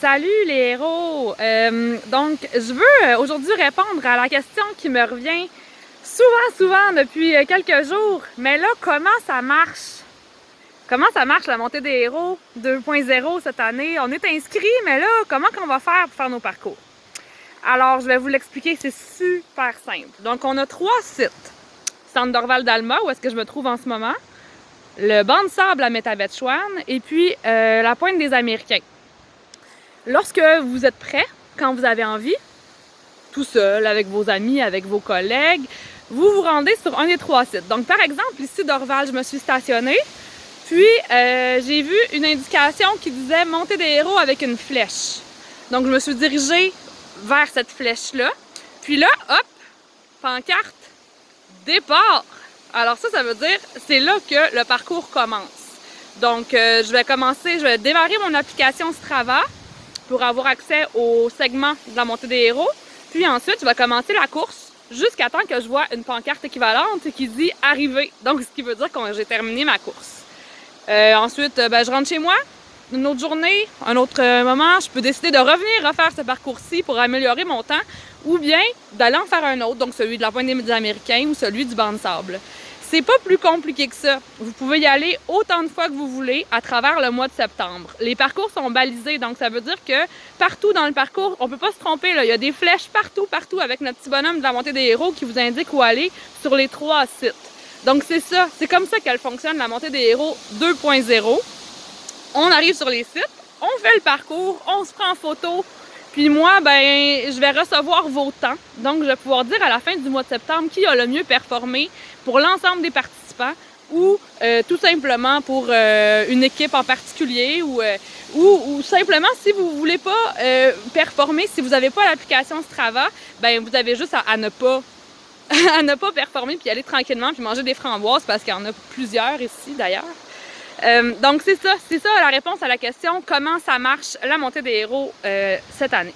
Salut les héros! Donc, je veux aujourd'hui répondre à la question qui me revient souvent depuis quelques jours. Mais là, comment ça marche? Comment ça marche la montée des héros 2.0 cette année? On est inscrits, mais là, comment qu'on va faire pour faire nos parcours? Alors, je vais vous l'expliquer, c'est super simple. Donc, on a 3 sites. Centre Dorval d'Alma, où est-ce que je me trouve en ce moment, le banc de sable à Métabetchouan et puis la pointe des Américains. Lorsque vous êtes prêt, quand vous avez envie, tout seul, avec vos amis, avec vos collègues, vous vous rendez sur un des 3 sites. Donc, par exemple, ici, Dorval, je me suis stationnée, puis j'ai vu une indication qui disait « Montée des héros avec une flèche ». Donc, je me suis dirigée vers cette flèche-là. Puis là, hop, pancarte, départ. Alors ça veut dire, c'est là que le parcours commence. Donc, je vais démarrer mon application Strava pour avoir accès au segment de la montée des héros. Puis ensuite, je vais commencer la course jusqu'à temps que je vois une pancarte équivalente qui dit « Arrivé ». Donc, ce qui veut dire que j'ai terminé ma course. Ensuite, je rentre chez moi. Une autre journée, un autre moment, je peux décider de revenir refaire ce parcours-ci pour améliorer mon temps ou bien d'aller en faire un autre, donc celui de la pointe des Américains ou celui du banc de sable. C'est pas plus compliqué que ça. Vous pouvez y aller autant de fois que vous voulez à travers le mois de septembre. Les parcours sont balisés, donc ça veut dire que partout dans le parcours, on peut pas se tromper, là. Il y a des flèches partout avec notre petit bonhomme de la montée des héros qui vous indique où aller sur les 3 sites. Donc c'est ça, c'est comme ça qu'elle fonctionne, la montée des héros 2.0. On arrive sur les sites, on fait le parcours, on se prend en photo, puis moi, je vais recevoir vos temps. Donc, je vais pouvoir dire à la fin du mois de septembre qui a le mieux performé pour l'ensemble des participants ou tout simplement pour une équipe en particulier ou simplement si vous ne voulez pas performer, si vous n'avez pas l'application Strava, vous avez juste à ne pas performer puis aller tranquillement puis manger des framboises parce qu'il y en a plusieurs ici d'ailleurs. Donc c'est ça la réponse à la question comment ça marche la montée des héros cette année.